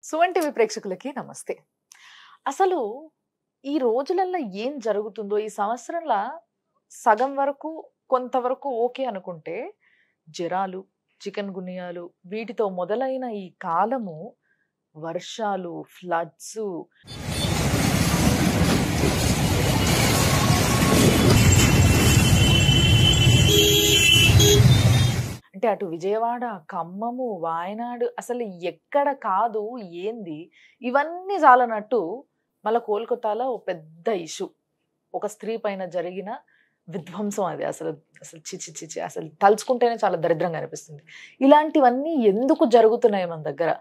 Suman TV ప్రేక్షకులకి నమస్తే. అసలు ఈ రోజులల్లో ఏం జరుగుతుందో, ఈ సంవత్సరంలో సగం వరకు కొంతవరకు ఓకే అనుకుంటే, జరాలు, చికెన్ గున్యాలు వీటితో మొదలైన ఈ కాలము వర్షాలు, ఫ్లడ్స్ అంటే అటు విజయవాడ, ఖమ్మము, వాయనాడు అసలు ఎక్కడ కాదు ఏంది ఇవన్నీ చాలనట్టు మళ్ళా కోల్కతాలో ఓ పెద్ద ఇష్యూ. ఒక స్త్రీ పైన జరిగిన విధ్వంసం అది అసలు అసలు చిచి చిచి అసలు తలుచుకుంటేనే చాలా దరిద్రంగా అనిపిస్తుంది. ఇలాంటివన్నీ ఎందుకు జరుగుతున్నాయి మన దగ్గర?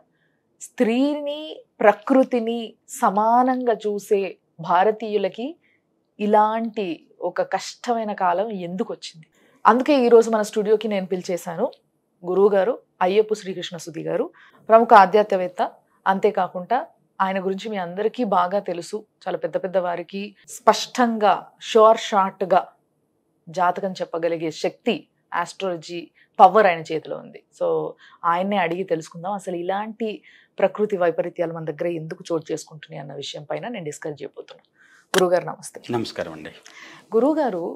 స్త్రీని, ప్రకృతిని సమానంగా చూసే భారతీయులకి ఇలాంటి ఒక కష్టమైన కాలం ఎందుకు వచ్చింది? అందుకే ఈరోజు మన స్టూడియోకి నేను పిలిచేశాను గురువు గారు అయ్యప్ప శ్రీకృష్ణ సుధి గారు, ప్రముఖ ఆధ్యాత్మవేత్త. అంతేకాకుండా ఆయన గురించి మీ అందరికీ బాగా తెలుసు. చాలా పెద్ద పెద్ద వారికి స్పష్టంగా షార్ట్గా జాతకం చెప్పగలిగే శక్తి, ఆస్ట్రాలజీ పవర్ ఆయన చేతిలో ఉంది. సో ఆయన్నే అడిగి తెలుసుకుందాం అసలు ఇలాంటి ప్రకృతి వైపరీత్యాలు మన దగ్గర ఎందుకు చోటు చేసుకుంటున్నాయి అన్న విషయం పైన నేను డిస్కస్ చేయబోతున్నాను. గురుగారు నమస్తే. నమస్కారం అండి. గురుగారు,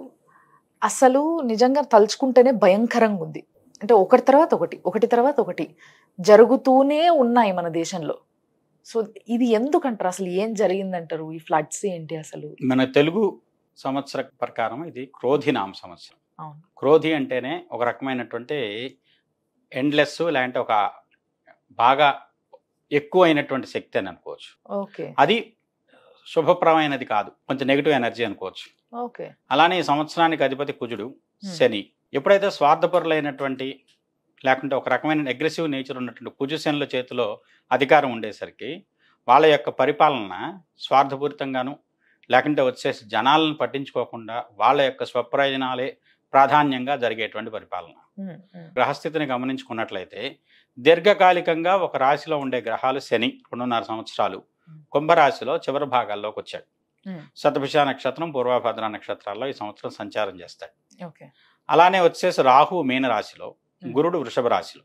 అసలు నిజంగా తలుచుకుంటేనే భయంకరంగా ఉంది. అంటే ఒకటి తర్వాత ఒకటి, ఒకటి తర్వాత ఒకటి జరుగుతూనే ఉన్నాయి మన దేశంలో. సో ఇది ఎందుకంటారు? అసలు ఏం జరిగిందంటారు? ఈ ఫ్లడ్స్ ఏంటి అసలు? మన తెలుగు సంవత్సర ప్రకారం ఇది క్రోధినామ సంవత్సరం. అవును. క్రోధి అంటేనే ఒక రకమైనటువంటి ఎండ్లెస్, లేదంటే ఒక బాగా ఎక్కువ అయినటువంటి శక్తి అని అనుకోవచ్చు. ఓకే. అది శుభప్రమైనది కాదు, కొంచెం నెగిటివ్ ఎనర్జీ అనుకోవచ్చు. ఓకే. అలానే ఈ సంవత్సరానికి అధిపతి కుజుడు, శని. ఎప్పుడైతే స్వార్థపరులైనటువంటి లేకుంటే ఒక రకమైన అగ్రెసివ్ నేచర్ ఉన్నటువంటి కుజు శనుల చేతిలో అధికారం ఉండేసరికి వాళ్ళ యొక్క పరిపాలన స్వార్థపూరితంగాను, లేకుంటే వచ్చేసి జనాలను పట్టించుకోకుండా వాళ్ళ యొక్క స్వప్రయోజనాలే ప్రాధాన్యంగా జరిగేటువంటి పరిపాలన. గ్రహస్థితిని గమనించుకున్నట్లయితే దీర్ఘకాలికంగా ఒక రాశిలో ఉండే గ్రహాలు శని 2.5 సంవత్సరాలు కుంభరాశిలో చివరి భాగాల్లోకి వచ్చాడు. శతభిష నక్షత్రం, పూర్వభద్ర నక్షత్రాల్లో ఈ సంవత్సరం సంచారం చేస్తాడు. అలానే వచ్చేసి రాహు మీన రాశిలో, గురుడు వృషభ రాశిలో.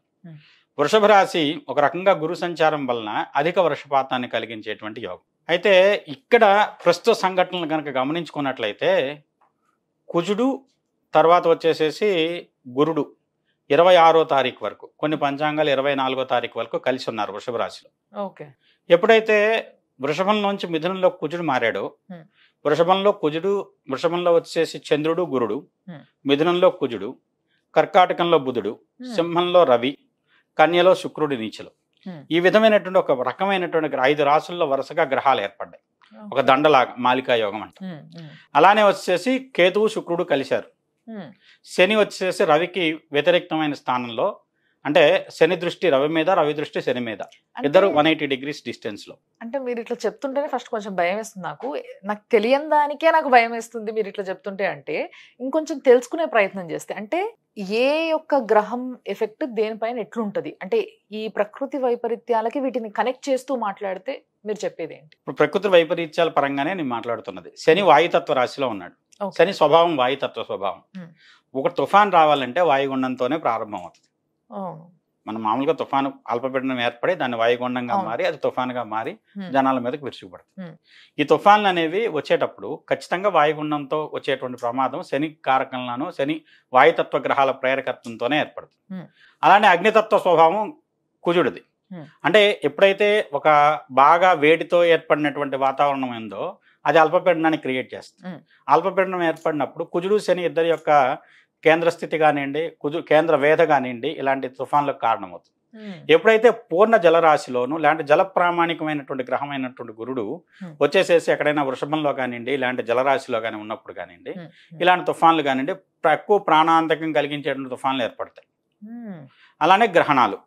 వృషభ రాశి ఒక రకంగా గురు సంచారం వలన అధిక వర్షపాతాన్ని కలిగించేటువంటి యోగం. అయితే ఇక్కడ ప్రస్తుత సంఘటనలు కనుక గమనించుకున్నట్లయితే కుజుడు తర్వాత వచ్చేసేసి గురుడు 26వ తారీఖు వరకు, కొన్ని పంచాంగాలు 24వ తారీఖు వరకు కలిసి ఉన్నారు వృషభ రాశిలో. ఓకే. ఎప్పుడైతే వృషభం నుంచి మిథునంలో కుజుడు మారాడో, వృషభంలో వచ్చేసి చంద్రుడు గురుడు, మిథునంలో కుజుడు, కర్కాటకంలో బుధుడు, సింహంలో రవి, కన్యలో శుక్రుడి నీచలు. ఈ విధమైనటువంటి ఒక రకమైనటువంటి 5 రాశుల్లో వరుసగా గ్రహాలు ఏర్పడ్డాయి. ఒక దండలాగా మాలికా యోగం అంట. అలానే వచ్చేసి కేతువు శుక్రుడు కలిశారు. శని వచ్చేసి రవికి వ్యతిరేక్తమైన స్థానంలో, అంటే శని దృష్టి రవి మీద, రవి దృష్టి శని మీద, ఇద్దరు 180 degrees డిస్టెన్స్ లో. అంటే మీరు ఇట్లా చెప్తుంటేనే ఫస్ట్ కొంచెం భయం వేస్తుంది. నాకు తెలియని దానికే నాకు భయం వేస్తుంది మీరు ఇట్లా చెప్తుంటే. అంటే ఇంకొంచెం తెలుసుకునే ప్రయత్నం చేస్తే, అంటే ఏ యొక్క గ్రహం ఎఫెక్ట్ దేనిపైన ఎట్లుంటది, అంటే ఈ ప్రకృతి వైపరీత్యాలకి వీటిని కనెక్ట్ చేస్తూ మాట్లాడితే మీరు చెప్పేది ఏంటి? ఇప్పుడు ప్రకృతి వైపరీత్యాల పరంగానే నేను మాట్లాడుతున్నది. శని వాయుతత్వ రాశిలో ఉన్నాడు. శని స్వభావం వాయుతత్వ స్వభావం. ఒక తుఫాన్ రావాలంటే వాయుగుండంతోనే ప్రారంభం అవుతుంది. మనం మామూలుగా తుఫాను అల్పపీడనం ఏర్పడి దాన్ని వాయుగుండంగా మారి అది తుఫానుగా మారి జనాల మీదకి విరుచుకుపడుతుంది. ఈ తుఫాన్లు అనేవి వచ్చేటప్పుడు ఖచ్చితంగా వాయుగుండంతో వచ్చేటువంటి ప్రమాదం శని కారకంలోనూ, శని వాయుతత్వ గ్రహాల ప్రేరకత్వంతోనే ఏర్పడుతుంది. అలానే అగ్నితత్వ స్వభావం కుజుడిది. అంటే ఎప్పుడైతే ఒక బాగా వేడితో ఏర్పడినటువంటి వాతావరణం ఉందో అది అల్పపీడనాన్ని క్రియేట్ చేస్తుంది. అల్పపీడనం ఏర్పడినప్పుడు కుజుడు శని ఇద్దరి యొక్క కేంద్ర స్థితి కానివ్వండి, కేంద్ర వేధ కానివ్వండి, ఇలాంటి తుఫాన్లకు కారణమవుతుంది. ఎప్పుడైతే పూర్ణ జలరాశిలోను లేదంటే జల ప్రామాణికమైనటువంటి గ్రహమైనటువంటి గురుడు వచ్చేసేసి ఎక్కడైనా వృషభంలో కానివ్వండి, ఇలాంటి జలరాశిలో కానీ ఉన్నప్పుడు కానివ్వండి, ఇలాంటి తుఫాన్లు కానివ్వండి, ఎక్కువ ప్రాణాంతకం కలిగించేటువంటి తుఫాన్లు ఏర్పడతాయి. అలానే గ్రహణాలు,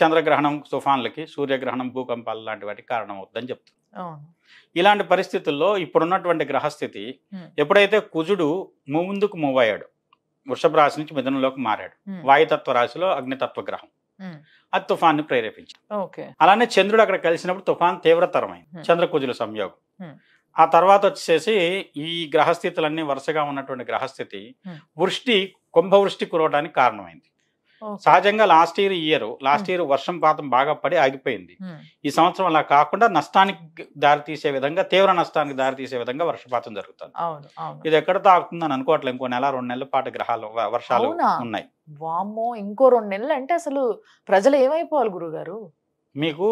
చంద్రగ్రహణం తుఫాన్లకి, సూర్యగ్రహణం భూకంపాలు లాంటి వాటికి కారణమవుతుందని చెప్తుంది. ఇలాంటి పరిస్థితుల్లో ఇప్పుడున్నటువంటి గ్రహస్థితి, ఎప్పుడైతే కుజుడు ముందుకు మూవ్ అయ్యాడు, వృషభ రాశి నుంచి మిథునంలోకి మారాడు, వాయుతత్వ రాశిలో అగ్నితత్వ గ్రహం, అది తుఫాన్ని ప్రేరేపించింది. అలానే చంద్రుడు అక్కడ కలిసినప్పుడు తుఫాన్ తీవ్రతరమైంది, చంద్రకుజుల సంయోగం. ఆ తర్వాత వచ్చేసి ఈ గ్రహస్థితులన్నీ వరుసగా ఉన్నటువంటి గ్రహస్థితి వృష్టి, కుంభవృష్టి కురవడానికి కారణమైంది. సహజంగా లాస్ట్ ఇయర్ వర్షపాతం బాగా పడి ఆగిపోయింది. ఈ సంవత్సరం అలా కాకుండా నష్టానికి దారితీసే విధంగా, తీవ్ర నష్టానికి దారితీసే విధంగా వర్షపాతం జరుగుతుంది. ఇది ఎక్కడ తాగుతుందని అనుకోవట్లేదు. ఇంకో 1-2 నెలల పాటు వర్షాలు ఉన్నాయి. వామ్మో, ఇంకో 2 నెలలు అంటే అసలు ప్రజలు ఏమైపోవాలి గురుగారు? మీకు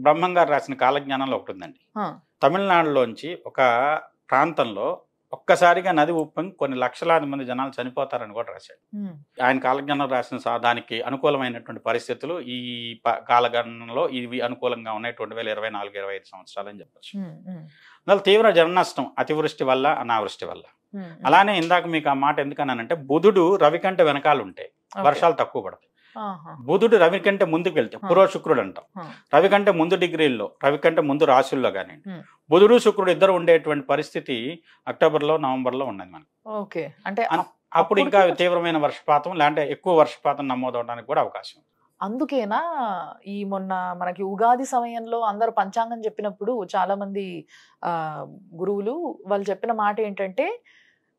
బ్రహ్మం గారు రాసిన కాలజ్ఞానంలో ఒకటి ఉందండి. తమిళనాడులోంచి ఒక ప్రాంతంలో ఒక్కసారిగా నది ఉప్పొంగి కొన్ని లక్షలాది మంది జనాలు చనిపోతారని కూడా రాశాడు. ఆయన కాలజ్ఞానం రాసిన దానికి అనుకూలమైనటువంటి పరిస్థితులు ఈ కాలగణనలో ఇవి అనుకూలంగా ఉన్నాయి. 2024-25 సంవత్సరాలు అని చెప్పచ్చు. అందువల్ల తీవ్ర జన నష్టం అతివృష్టి వల్ల, అనావృష్టి వల్ల. అలానే ఇందాక మీకు ఆ మాట ఎందుకన్నానంటే, బుధుడు రవి కంటే వెనకాల ఉంటే వర్షాలు తక్కువ పడతాయి. బుధుడు రవి కంటే ముందుకు వెళ్తే పూర్వ శుక్రుడు అంటాం. రవి కంటే ముందు డిగ్రీల్లో, రవి కంటే ముందు రాశుల్లో కానీ బుధుడు శుక్రుడు ఇద్దరు ఉండేటువంటి పరిస్థితి అక్టోబర్లో, నవంబర్లో ఉన్నది మనకి. అంటే అప్పుడు ఇంకా తీవ్రమైన వర్షపాతం, లేదంటే ఎక్కువ వర్షపాతం నమోదవడానికి కూడా అవకాశం. అందుకేనా ఈ మొన్న మనకి ఉగాది సమయంలో అందరూ పంచాంగం చెప్పినప్పుడు చాలా మంది గురువులు వాళ్ళు చెప్పిన మాట ఏంటంటే,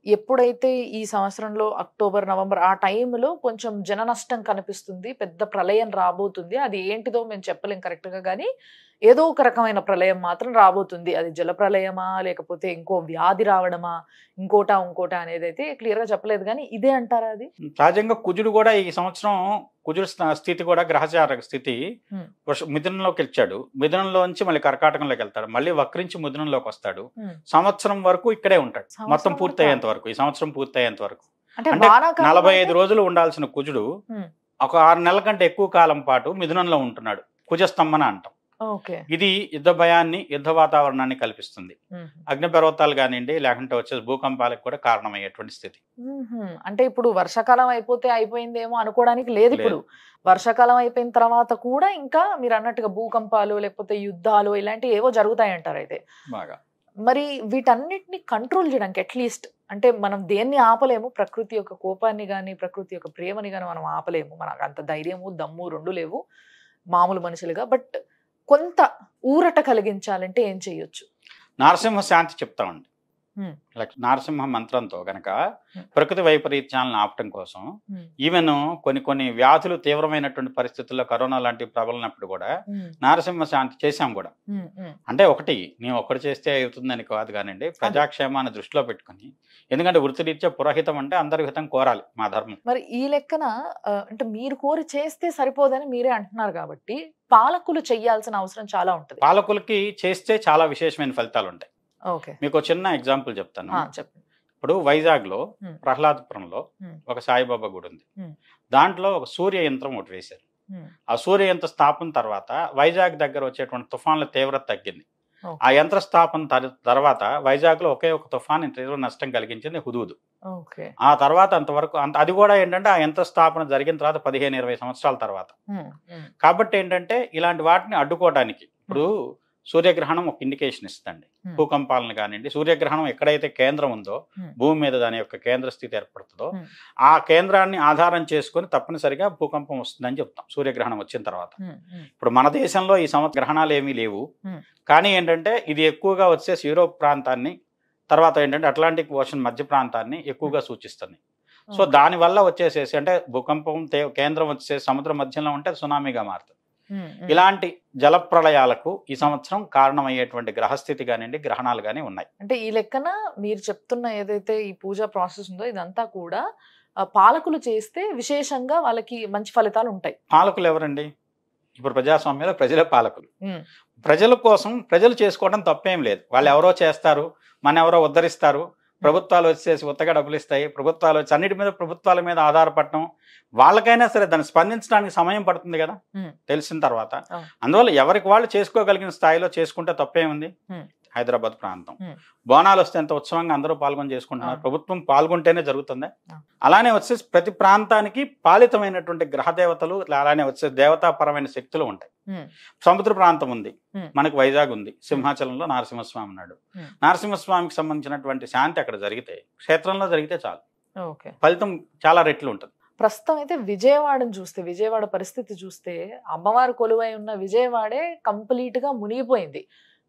ఎప్పుడైతే ఈ సంవత్సరంలో అక్టోబర్, నవంబర్ ఆ టైంలో కొంచెం జన నష్టం కనిపిస్తుంది, పెద్ద ప్రళయం రాబోతుంది. అది ఏంటిదో మేము చెప్పలేం కరెక్ట్గా, కానీ ఏదో ఒక రకమైన ప్రళయం మాత్రం రాబోతుంది. అది జల ప్రళయమా, లేకపోతే ఇంకో వ్యాధి రావడమా, ఇంకోటా అనేది అయితే క్లియర్గా చెప్పలేదు, కానీ ఇదే అంటారా? అది సహజంగా కుజుడు కూడా ఈ సంవత్సరం, కుజుడు స్థితి కూడా గ్రహచార స్థితి మిథునంలోకి వచ్చాడు. మిథునంలోంచి మళ్ళీ కర్కాటకంలోకి వెళ్తాడు, మళ్ళీ వక్రించి మిథునంలోకి వస్తాడు. సంవత్సరం వరకు ఇక్కడే ఉంటాడు, మొత్తం పూర్తయ్యేంత వరకు. ఈ సంవత్సరం పూర్తయ్యేంత వరకు అంటే 45 రోజులు ఉండాల్సిన కుజుడు ఒక 6 నెలల కంటే ఎక్కువ కాలం పాటు మిథునంలో ఉంటున్నాడు. కుజస్తంభన అంటాం. ఇది యుద్ధ భయాన్ని, యుద్ధ వాతావరణాన్ని కల్పిస్తుంది. అగ్ని పర్వతాలు కానివ్వండి, లేకుంటే వచ్చే భూకంపాలకు కూడా కారణమయ్యేటువంటి స్థితి. అంటే ఇప్పుడు వర్షాకాలం అయిపోయిందేమో అనుకోవడానికి లేదు. ఇప్పుడు వర్షాకాలం అయిపోయిన తర్వాత కూడా ఇంకా మీరు అన్నట్టుగా భూకంపాలు, లేకపోతే యుద్ధాలు ఇలాంటివి ఏవో జరుగుతాయంటారు. అయితే బాగా మరి వీటన్నిటిని కంట్రోల్ చేయడానికి అట్లీస్ట్, అంటే మనం దేన్ని ఆపలేము, ప్రకృతి యొక్క కోపాన్ని కానీ, ప్రకృతి యొక్క ప్రేమని కానీ మనం ఆపలేము. మనకు అంత ధైర్యము, దమ్ము రెండు లేవు మామూలు మనుషులుగా. బట్ కొంత ఊరట కలిగించాలంటే ఏం చేయొచ్చు? నరసింహ శాంతి చెప్తామండి. నరసింహ మంత్రంతో గనక ప్రకృతి వైపరీత్యాలను ఆపటం కోసం, ఈవెన్ కొన్ని వ్యాధులు తీవ్రమైనటువంటి పరిస్థితుల్లో కరోనా లాంటివి ప్రబలినప్పుడు కూడా నరసింహ శాంతి చేశాం కూడా. అంటే నేను ఒకటి చేస్తే అవుతుందని కాదు కానివ్వండి, ప్రజాక్షేమాన్ని దృష్టిలో పెట్టుకుని. ఎందుకంటే వృత్తిరీత్యా పురోహితం అంటే అందరి హితం కోరాలి, మా ధర్మం. మరి ఈ లెక్కన అంటే మీరు కోరి చేస్తే సరిపోదని మీరే అంటున్నారు కాబట్టి పాలకులు చెయ్యాల్సిన అవసరం చాలా ఉంటుంది. పాలకులకి చేస్తే చాలా విశేషమైన ఫలితాలు ఉంటాయి. మీకు చిన్న ఎగ్జాంపుల్ చెప్తాను. ఇప్పుడు వైజాగ్ లో ప్రహ్లాదపురంలో ఒక సాయిబాబా గుడి ఉంది. దాంట్లో ఒక సూర్య యంత్రం ఒకటి వేశారు. ఆ సూర్య యంత్ర స్థాపన తర్వాత వైజాగ్ దగ్గర వచ్చేటువంటి తుఫాన్ల తీవ్రత తగ్గింది. ఆ యంత్ర స్థాపన తర్వాత వైజాగ్ లో ఒకే ఒక తుఫాన్ తీవ్ర నష్టం కలిగించింది, హుదూద్. ఆ తర్వాత అంతవరకు అది కూడా ఏంటంటే ఆ యంత్ర స్థాపన జరిగిన తర్వాత 15-20 సంవత్సరాల తర్వాత. కాబట్టి ఏంటంటే ఇలాంటి వాటిని అడ్డుకోవడానికి ఇప్పుడు సూర్యగ్రహణం ఒక ఇండికేషన్ ఇస్తుంది. భూకంపాలను కానివ్వండి, సూర్యగ్రహణం ఎక్కడైతే కేంద్రం ఉందో, భూమి మీద దాని యొక్క కేంద్ర స్థితి ఏర్పడుతుందో, ఆ కేంద్రాన్ని ఆధారం చేసుకుని తప్పనిసరిగా భూకంపం వస్తుందని చెప్తాం సూర్యగ్రహణం వచ్చిన తర్వాత. ఇప్పుడు మన దేశంలో ఈ సంవత్సరం గ్రహణాలు ఏమీ లేవు, కానీ ఏంటంటే ఇది ఎక్కువగా వచ్చేసి యూరోప్ ప్రాంతాన్ని, తర్వాత ఏంటంటే అట్లాంటిక్ ఓషన్ మధ్య ప్రాంతాన్ని ఎక్కువగా సూచిస్తుంది. సో దానివల్ల వచ్చేసేసి అంటే భూకంపం కేంద్రం వచ్చేసి సముద్ర మధ్యంలో ఉంటే సునామీగా మారుతుంది. ఇలాంటి జల ప్రళయాలకు ఈ సంవత్సరం కారణమయ్యేటువంటి గ్రహస్థితి కానివ్వండి, గ్రహణాలు కానీ ఉన్నాయి. అంటే ఈ లెక్కన మీరు చెప్తున్న ఏదైతే ఈ పూజా ప్రాసెస్ ఉందో ఇదంతా కూడా పాలకులు చేస్తే విశేషంగా వాళ్ళకి మంచి ఫలితాలు ఉంటాయి. పాలకులు ఎవరండి? ఇప్పుడు ప్రజాస్వామ్యంలో ప్రజలే పాలకులు. ప్రజల కోసం ప్రజలు చేసుకోవడం తప్పేం లేదు. వాళ్ళు ఎవరో చేస్తారు, మన ఎవరో ఉద్ధరిస్తారు. ప్రభుత్వాలు వచ్చేసి ఉత్తగా డబ్బులు ఇస్తాయి. ప్రభుత్వాలు వచ్చి అన్నిటి మీద ప్రభుత్వాల మీద ఆధారపడటం, వాళ్ళకైనా సరే దాన్ని స్పందించడానికి సమయం పడుతుంది కదా తెలిసిన తర్వాత. అందువల్ల ఎవరికి వాళ్ళు చేసుకోగలిగిన స్థాయిలో చేసుకుంటే తప్పేముంది? హైదరాబాద్ ప్రాంతం బోనాలు వస్తే ఎంత ఉత్సవంగా అందరూ పాల్గొని చేసుకుంటున్నారు. ప్రభుత్వం పాల్గొంటేనే జరుగుతుంది. అలానే వచ్చేసి ప్రతి ప్రాంతానికి పాలితమైనటువంటి గ్రహ దేవతలు, అలానే వచ్చే దేవతాపరమైన శక్తులు ఉంటాయి. సముద్ర ప్రాంతం ఉంది, మనకు వైజాగ్ ఉంది, సింహాచలంలో నరసింహస్వామి ఉన్నాడు. నరసింహస్వామికి సంబంధించినటువంటి శాంతి అక్కడ జరిగితే, క్షేత్రంలో జరిగితే చాలు, ఫలితం చాలా రెట్లు ఉంటుంది. ప్రస్తుతం అయితే విజయవాడను చూస్తే, విజయవాడ పరిస్థితి చూస్తే, అమ్మవారు కొలువై ఉన్న విజయవాడే కంప్లీట్ గా మునిగిపోయింది.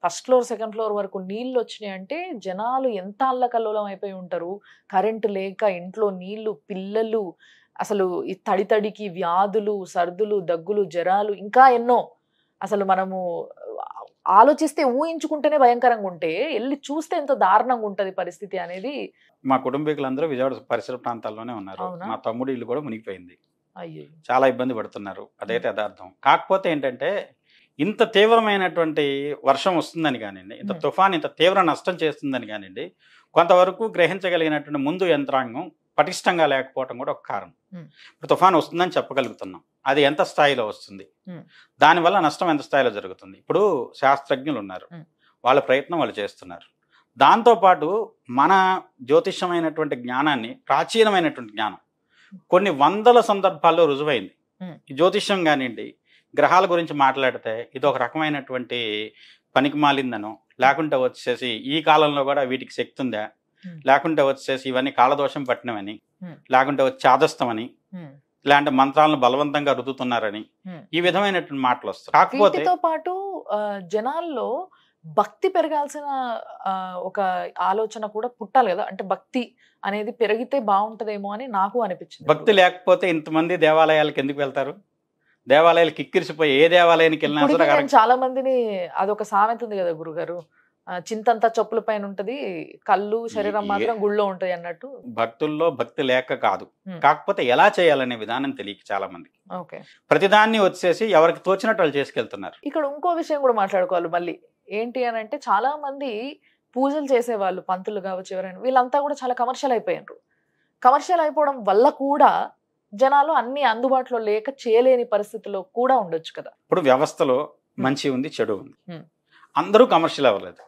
ఫస్ట్ ఫ్లోర్, సెకండ్ ఫ్లోర్ వరకు నీళ్లు వచ్చినాయి అంటే జనాలు ఎంత అల్లకల్లోలం అయిపోయి ఉంటారు. కరెంటు లేక ఇంట్లో నీళ్లు, పిల్లలు, అసలు ఈ తడికి వ్యాధులు, సర్దులు, దగ్గులు, జ్వరాలు ఇంకా ఎన్నో అసలు మనము ఆలోచిస్తే ఊహించుకుంటేనే భయంకరంగా ఉంటే వెళ్ళి చూస్తే ఎంత దారుణంగా ఉంటది పరిస్థితి అనేది. మా కుటుంబీకులందరూ విజయవాడ పరిసర ప్రాంతాల్లోనే ఉన్నారు. అవునా? మా తమ్ముడు ఇల్లు కూడా మునిగిపోయింది. అయ్యో. చాలా ఇబ్బంది పడుతున్నారు. అదైతే యథార్థం. కాకపోతే ఏంటంటే ఇంత తీవ్రమైనటువంటి వర్షం వస్తుందని కానివ్వండి, ఇంత తుఫాన్ ఇంత తీవ్ర నష్టం చేస్తుందని కానివ్వండి, కొంతవరకు గ్రహించగలిగినటువంటి ముందు యంత్రాంగం పటిష్టంగా లేకపోవడం కూడా ఒక కారణం. ఇప్పుడు తుఫాన్ వస్తుందని చెప్పగలుగుతున్నాం, అది ఎంత స్థాయిలో వస్తుంది, దానివల్ల నష్టం ఎంత స్థాయిలో జరుగుతుంది. ఇప్పుడు శాస్త్రజ్ఞులు ఉన్నారు, వాళ్ళ ప్రయత్నం వాళ్ళు చేస్తున్నారు. దాంతోపాటు మన జ్యోతిష్యమైనటువంటి జ్ఞానాన్ని, ప్రాచీనమైనటువంటి జ్ఞానం కొన్ని వందల సందర్భాల్లో రుజువైంది. ఈ జ్యోతిష్యం కానివ్వండి, గ్రహాల గురించి మాట్లాడితే ఇది ఒక రకమైనటువంటి పనికి మాలిందనో, లేకుంటే వచ్చేసి ఈ కాలంలో కూడా వీటికి శక్తి ఉందా, లేకుంటే వచ్చేసి ఇవన్నీ కాలదోషం పట్టినవని, లేకుంటే వచ్చి చాదస్తమని, ఇలాంటి మంత్రాలను బలవంతంగా రుద్దుతున్నారని, ఈ విధమైనటువంటి మాటలు వస్తాయి. కాకపోతే పాటు జనాల్లో భక్తి పెరగాల్సిన ఒక ఆలోచన కూడా పుట్టాలి కదా. అంటే భక్తి అనేది పెరిగితే బాగుంటదేమో అని నాకు అనిపించింది. భక్తి లేకపోతే ఇంతమంది దేవాలయాలకు ఎందుకు వెళ్తారు? దేవాలయాలు కిక్కిరిసిపోయి ఏ దేవాలయానికి వెళ్ళినా చాలా మందిని, అదొక సామెత ఉంది కదా గురుగారు, చింతంతా చెప్పుల పైన ఉంటది, కళ్ళు శరీరం మాత్రం గుళ్ళో ఉంటది అన్నట్టు. భక్తుల్లో భక్తి లేక కాదు, కాకపోతే ఎలా చేయాలనే విధానం తెలియక చాలా మంది ప్రతిదాన్ని వచ్చేసి ఎవరికి తోచినట్టు వాళ్ళు చేసుకెళ్తున్నారు. ఇక్కడ ఇంకో విషయం కూడా మాట్లాడుకోవాలి మళ్ళీ. ఏంటి అని అంటే చాలా మంది పూజలు చేసేవాళ్ళు, పంతులు కావచ్చు ఎవరైనా, వీళ్ళంతా కూడా చాలా కమర్షియల్ అయిపోయారు. కమర్షియల్ అయిపోవడం వల్ల కూడా జనాలు అన్ని అందుబాటులో లేక చేయలేని పరిస్థితిలో కూడా ఉండొచ్చు కదా. ఇప్పుడు వ్యవస్థలో మంచి ఉంది, చెడు ఉంది. అందరూ కమర్షియల్ అవ్వలేదు,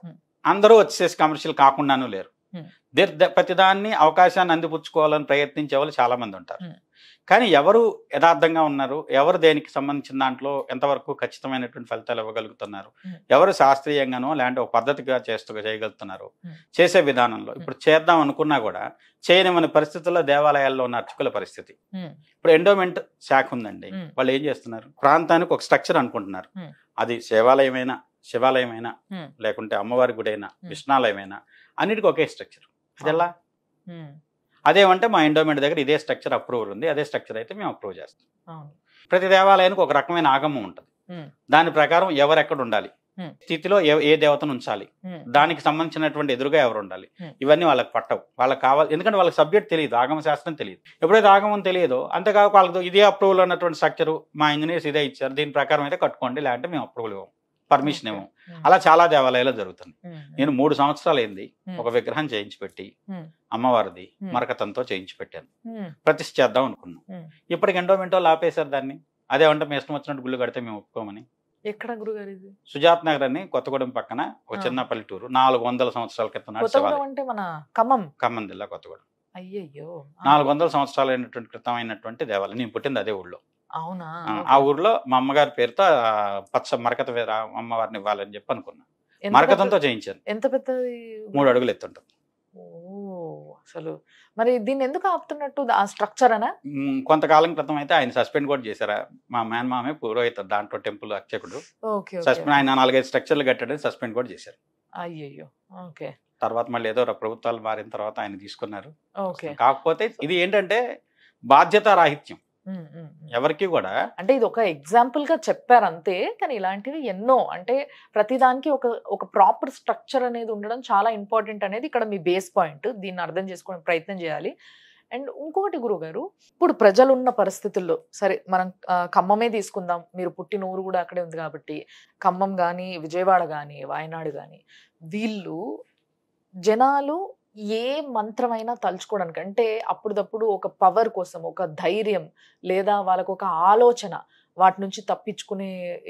అందరూ వచ్చేసి కమర్షియల్ కాకుండానూ లేరు. ప్రతిదాన్ని అవకాశాన్ని అందిపుచ్చుకోవాలని ప్రయత్నించే వాళ్ళు చాలా మంది ఉంటారు. కానీ ఎవరు యథార్థంగా ఉన్నారు, ఎవరు దేనికి సంబంధించిన దాంట్లో ఎంతవరకు ఖచ్చితమైనటువంటి ఫలితాలు ఇవ్వగలుగుతున్నారు, ఎవరు శాస్త్రీయంగానో లేదంటే ఒక పద్ధతిగా చేయగలుగుతున్నారు, చేసే విధానంలో. ఇప్పుడు చేద్దాం అనుకున్నా కూడా చేయనివని పరిస్థితుల్లో దేవాలయాల్లో ఉన్న అర్చకుల పరిస్థితి. ఇప్పుడు ఎండోమెంట్ శాఖ ఉందండి, వాళ్ళు ఏం చేస్తున్నారు, ప్రాంతానికి ఒక స్ట్రక్చర్ అనుకుంటున్నారు. అది శివాలయమైనా లేకుంటే అమ్మవారి గుడైనా విష్ణాలయమైనా అన్నిటికీ ఒకే స్ట్రక్చర్. అది ఎలా? అదేమంటే మా ఎండోమెంట్ దగ్గర ఇదే స్ట్రక్చర్ అప్రూవల్ ఉంది, అదే స్ట్రక్చర్ అయితే మేము అప్రూవ్ చేస్తాం. ప్రతి దేవాలయానికి ఒక రకమైన ఆగమం ఉంటుంది, దాని ప్రకారం ఎవరెక్కడ ఉండాలి, స్థితిలో ఏ దేవతను ఉంచాలి, దానికి సంబంధించినటువంటి ఎదురుగా ఎవరు ఉండాలి, ఇవన్నీ వాళ్ళకి పట్టవు. వాళ్ళకి కావాలి, ఎందుకంటే వాళ్ళకి సబ్జెక్ట్ తెలియదు, ఆగమ శాస్త్రం తెలియదు. ఎప్పుడైతే ఆగమం తెలియదో అంతేకాక వాళ్ళకి ఇదే అప్రూవల్ అన్నటువంటి స్ట్రక్చరు మా ఇంజనీర్స్ ఇదే ఇచ్చారు, దీని ప్రకారం అయితే కట్టుకోండి, లేదంటే మేము అప్రూవల్ ఇవ్వం, పర్మిషన్ ఇవ్వం. అలా చాలా దేవాలయాలు జరుగుతుంది. నేను 3 సంవత్సరాలు అయింది ఒక విగ్రహం చేయించి పెట్టి, అమ్మవారిది మరకతంతో చేయించి పెట్టాను, ప్రతిష్ఠ చేద్దాం అనుకున్నాం. ఇప్పటికి ఎండోమెంటో ఆపేశారు దాన్ని. అదేమంటే మేము ఇష్టం వచ్చినట్టు గుళ్ళు కడితే మేము ఒప్పుకోమని. ఎక్కడ గురుగారు ఇది? సుజాత్ నగర్ అని కొత్తగూడెం పక్కన ఒక చిన్న పల్లెటూరు, 400 సంవత్సరాల క్రితం అంటే మన ఖమ్మం జిల్లా కొత్తగూడెం. అయ్యయ్యో, 400 సంవత్సరాలు అయినటువంటి క్రితం అయినటువంటి దేవాలయం. నేను పుట్టింది అదే ఊళ్ళో. అవునా? ఆ ఊర్లో మా అమ్మగారి పేరుతో పచ్చ మరకత అమ్మవారిని ఇవ్వాలని చెప్పి అనుకున్నా, మరకతంతో చేయించాను. ఎంత పెద్దది? 3 అడుగులు ఎత్తుంటుంది. అసలు మరి దీన్ని ఎందుకు ఆపుతున్నట్టు? ఆ స్ట్రక్చర్ అనా? కొంతకాలం క్రితం అయితే ఆయన సస్పెండ్ కూడా చేశారా, మా మేనమామే పురోహిత దాంట్లో టెంపుల్ అర్చకుడు, సస్పెండ్ ఆయన 4-5 స్ట్రక్చర్లు కట్టాడని సస్పెండ్ కూడా చేశారు. అయ్యయ్యో. ఓకే. తర్వాత మళ్ళీ ఏదో ప్రభుత్వాలు మారిన తర్వాత ఆయన తీసుకున్నారు. కాకపోతే ఇది ఏంటంటే బాధ్యత రాహిత్యం ఎవరికి కూడా. అంటే ఇది ఒక ఎగ్జాంపుల్ గా చెప్పారు అంతే, కానీ ఇలాంటివి ఎన్నో, అంటే ప్రతిదానికి ఒక ప్రాపర్ స్ట్రక్చర్ అనేది ఉండడం చాలా ఇంపార్టెంట్ అనేది ఇక్కడ మీ బేస్ పాయింట్. దీన్ని అర్థం చేసుకోవడానికి ప్రయత్నం చేయాలి. అండ్ ఇంకొకటి గురుగారు, ఇప్పుడు ప్రజలున్న పరిస్థితుల్లో, సరే మనం ఖమ్మమే తీసుకుందాం, మీరు పుట్టిన ఊరు కూడా అక్కడే ఉంది కాబట్టి, ఖమ్మం కానీ విజయవాడ కానీ వాయనాడు కానీ, వీళ్ళు జనాలు ఏ మంత్రమైనా తలుచుకోవడానికి, అంటే అప్పుడప్పుడు ఒక పవర్ కోసం, ఒక ధైర్యం, లేదా వాళ్ళకు ఒక ఆలోచన, వాటి నుంచి తప్పించుకునే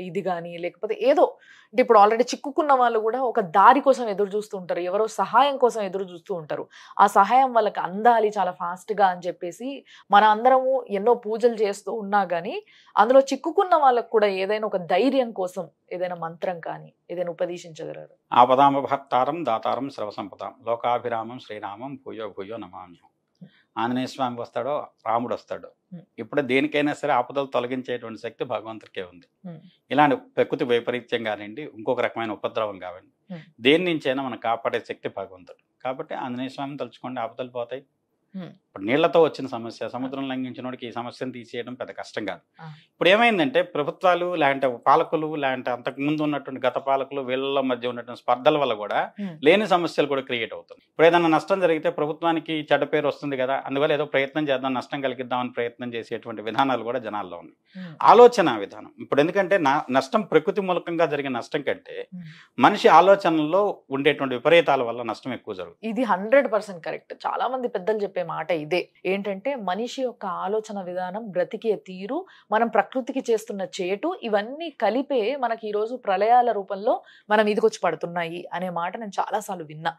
ఇది కానీ, లేకపోతే ఏదో, అంటే ఇప్పుడు ఆల్రెడీ చిక్కుకున్న వాళ్ళు కూడా ఒక దారి కోసం ఎదురు చూస్తూ ఉంటారు, ఎవరో సహాయం కోసం ఎదురు చూస్తూ ఉంటారు. ఆ సహాయం వాళ్ళకి అందాలి చాలా ఫాస్ట్గా అని చెప్పేసి మన అందరము ఎన్నో పూజలు చేస్తూ ఉన్నా కానీ, అందులో చిక్కుకున్న వాళ్ళకు కూడా ఏదైనా ఒక ధైర్యం కోసం ఏదైనా మంత్రం కానీ ఏదైనా ఉపదేశించగలరు? ఆపదామభక్తారం దాతారం సర్వసంపదాం లోకాభిరామం శ్రీరామం భూయో భూయో నమామ్యం. ఆంజనేయ స్వామి వస్తాడో రాముడు వస్తాడో, ఇప్పుడు దేనికైనా సరే ఆపదలు తొలగించేటువంటి శక్తి భగవంతుడికే ఉంది. ఇలాంటి ప్రకృతి వైపరీత్యం కానివ్వండి, ఇంకొక రకమైన ఉపద్రవం కావండి, దేని నుంచైనా మనం కాపాడే శక్తి భగవంతుడు. కాబట్టి ఆంజనేయ స్వామిని తలుచుకోండి, ఆపదలు పోతాయి. ఇప్పుడు నీళ్లతో వచ్చిన సమస్య, సముద్రం లంఘించినోడికి ఈ సమస్యను తీసేయడం పెద్ద కష్టం కాదు. ఆ. ఇప్పుడు ఏమైందంటే ప్రభుత్వాలు లేదంటే పాలకులు లేదంటే అంతకు ముందు ఉన్నటువంటి గత పాలకులు వీళ్ళ మధ్య ఉన్నటువంటి స్పర్ధల వల్ల కూడా లేని సమస్యలు కూడా క్రియేట్ అవుతుంది. ఇప్పుడు ఏదైనా నష్టం జరిగితే ప్రభుత్వానికి చెడ్డ పేరు వస్తుంది కదా, అందువల్ల ఏదో ప్రయత్నం చేద్దాం, నష్టం కలిగిద్దామని ప్రయత్నం చేసేటువంటి విధానాలు కూడా జనాల్లో ఉన్నాయి. ఆలోచన విధానం ఇప్పుడు ఎందుకంటే నష్టం ప్రకృతి మూలకంగా జరిగిన నష్టం కంటే మనిషి ఆలోచనలో ఉండేటువంటి విపరీతాల వల్ల నష్టం ఎక్కువ జరుగుతుంది. ఇది 100% కరెక్ట్. చాలా మంది పెద్దలు చెప్పే మాట ఇదే ఏంటంటే మనిషి యొక్క ఆలోచన విధానం, బ్రతికే తీరు, మనం ప్రకృతికి చేస్తున్న చేటు ఇవన్నీ కలిపే మనకి ఈ రోజు ప్రళయాల రూపంలో మనం ఇదికొచ్చి పడుతున్నాయి అనే మాట నేను చాలాసార్లు విన్నా.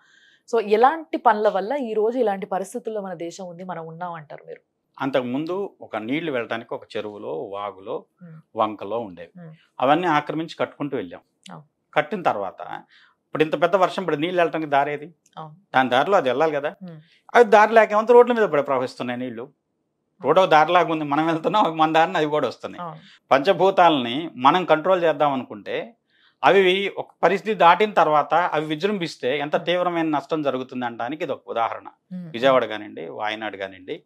సో ఎలాంటి పనుల వల్ల ఈ రోజు ఇలాంటి పరిస్థితుల్లో మన దేశం ఉంది, మనం ఉన్నాం అంటారు మీరు? అంతకుముందు ఒక నీళ్లు వెళ్ళడానికి ఒక చెరువులో, వాగులో, వంకలో ఉండేవి. అవన్నీ ఆక్రమించి కట్టుకుంటూ వెళ్ళాం. కట్టిన తర్వాత ఇప్పుడు ఇంత పెద్ద వర్షం పడి నీళ్ళు వెళ్ళటానికి దారి ఏది? దాని దారిలో అది వెళ్ళాలి కదా. అది దారి లేకేమంత రోడ్ల మీద పడి ప్రవహిస్తున్నాయి నీళ్లు. రోడ్ ఒక దారిలాగా ఉంది, మనం వెళ్తున్నాం, మన దారిని అవి కూడా వస్తున్నాయి. పంచభూతాలని మనం కంట్రోల్ చేద్దాం అనుకుంటే అవి ఒక పరిస్థితి దాటిన తర్వాత అవి విజృంభిస్తే ఎంత తీవ్రమైన నష్టం జరుగుతుంది అనడానికి ఇది ఒక ఉదాహరణ. విజయవాడ కానివ్వండి, వాయనాడు కానివ్వండి,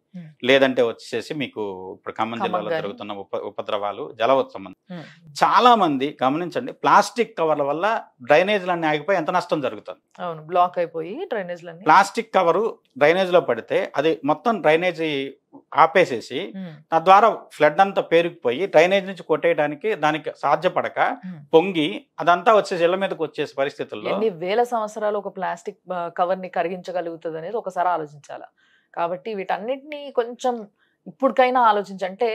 లేదంటే వచ్చేసి మీకు ఇప్పుడు ఖమ్మం జిల్లాలో జరుగుతున్న ఉపద్రవాలు, జలవత్సవం. చాలా మంది గమనించండి, ప్లాస్టిక్ కవర్ల వల్ల డ్రైనేజ్లన్నీ ఆగిపోయి ఎంత నష్టం జరుగుతుంది. బ్లాక్ అయిపోయి డ్రైనేజ్లన్నీ, ప్లాస్టిక్ కవరు డ్రైనేజ్ లో పడితే అది మొత్తం డ్రైనేజీ ఆపేసేసి తద్వారా ఫ్లడ్ అంతా పేరుకుపోయి డ్రైనేజ్ నుంచి కొట్టేయడానికి దానికి సాధ్యపడక పొంగి అదంతా వచ్చేసి ఇళ్ల మీదకి వచ్చేసే పరిస్థితుల్లో ఎన్ని వేల సంవత్సరాలు ఒక ప్లాస్టిక్ కవర్ ని కరిగించగలుగుతుంది అనేది ఒకసారి ఆలోచించాలా. కాబట్టి వీటన్నిటిని కొంచెం ఇప్పటికైనా ఆలోచించంటే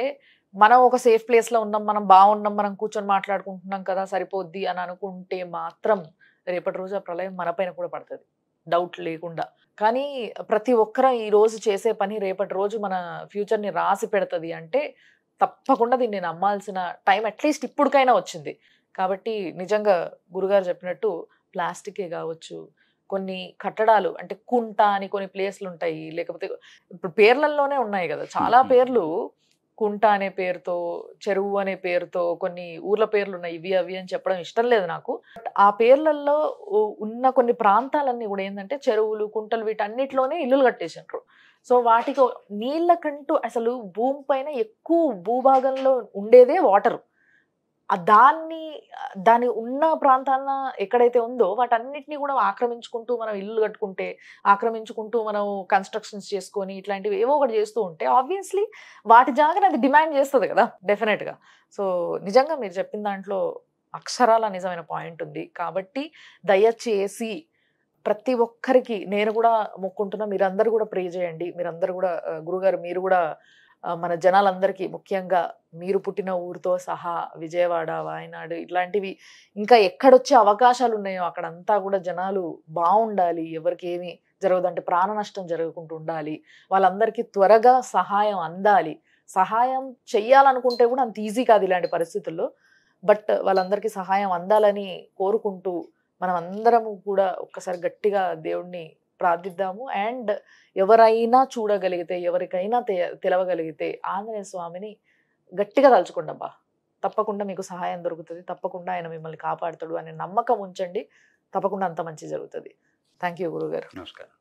మనం ఒక సేఫ్ ప్లేస్ లో ఉన్నాం, మనం బాగున్నాం, మనం కూర్చొని మాట్లాడుకుంటున్నాం కదా సరిపోద్ది అని అనుకుంటే మాత్రం రేపటి రోజు ఆ ప్రళయం మన పైన కూడా పడుతుంది, డౌట్ లేకుండా. కానీ ప్రతి ఒక్కరు ఈ రోజు చేసే పని రేపటి రోజు మన ఫ్యూచర్ని రాసి పెడుతుంది అంటే తప్పకుండా దీన్ని నమ్మాల్సిన టైం అట్లీస్ట్ ఇప్పటికైనా వచ్చింది. కాబట్టి నిజంగా గురుగారు చెప్పినట్టు ప్లాస్టికే కావచ్చు, కొన్ని కట్టడాలు అంటే కుంట అని కొన్ని ప్లేస్లు ఉంటాయి, లేకపోతే ఇప్పుడు పేర్లలోనే ఉన్నాయి కదా చాలా పేర్లు, కుంట అనే పేరుతో, చెరువు అనే పేరుతో కొన్ని ఊర్ల పేర్లు ఉన్నాయి. ఇవి అవి అని చెప్పడం ఇష్టం లేదు నాకు. ఆ పేర్లలో ఉన్న కొన్ని ప్రాంతాలన్నీ కూడా ఏంటంటే చెరువులు, కుంటలు వీటన్నిటిలోనే ఇల్లులు కట్టేసిండ్రు. సో వాటికి నీళ్ళకంటూ అసలు భూమి పైన ఎక్కువ భూభాగంలో ఉండేదే వాటర్. దాని ఉన్న ప్రాంతాన ఎక్కడైతే ఉందో వాటన్నిటిని కూడా ఆక్రమించుకుంటూ మనం ఇల్లు కట్టుకుంటే, ఆక్రమించుకుంటూ మనం కన్స్ట్రక్షన్స్ చేసుకొని ఇట్లాంటివి ఏవో ఒకటి చేస్తూ ఉంటే ఆబ్వియస్లీ వాటి జాగాని అది డిమాండ్ చేస్తుంది కదా డెఫినెట్గా. సో నిజంగా మీరు చెప్పిన దాంట్లో అక్షరాల నిజమైన పాయింట్ ఉంది. కాబట్టి దయచేసి ప్రతి ఒక్కరికి నేను కూడా మొక్కుంటున్నా, మీరందరూ కూడా ప్రే చేయండి. మీరందరూ కూడా గురుగారు మీరు కూడా మన జనాలందరికీ, ముఖ్యంగా మీరు పుట్టిన ఊరితో సహా విజయవాడ, వాయనాడు ఇట్లాంటివి ఇంకా ఎక్కడొచ్చే అవకాశాలు ఉన్నాయో అక్కడంతా కూడా జనాలు బాగుండాలి, ఎవరికి ఏమి జరగదంటే ప్రాణ నష్టం జరగకుండా ఉండాలి, వాళ్ళందరికీ త్వరగా సహాయం అందాలి. సహాయం చెయ్యాలనుకుంటే కూడా అంత ఈజీ కాదు ఇలాంటి పరిస్థితుల్లో, బట్ వాళ్ళందరికీ సహాయం అందాలని కోరుకుంటూ మనం అందరము కూడా ఒక్కసారి గట్టిగా దేవుణ్ణి ప్రార్థిద్దాము. అండ్ ఎవరైనా చూడగలిగితే, ఎవరికైనా తెలవగలిగితే ఆంజనేయ స్వామిని గట్టిగా తలుచుకోండి అబ్బా, తప్పకుండా మీకు సహాయం దొరుకుతుంది, తప్పకుండా ఆయన మిమ్మల్ని కాపాడుతాడు అనే నమ్మకం ఉంచండి, తప్పకుండా అంత మంచి జరుగుతుంది. థ్యాంక్ యూ గురుగారు. నమస్కారం.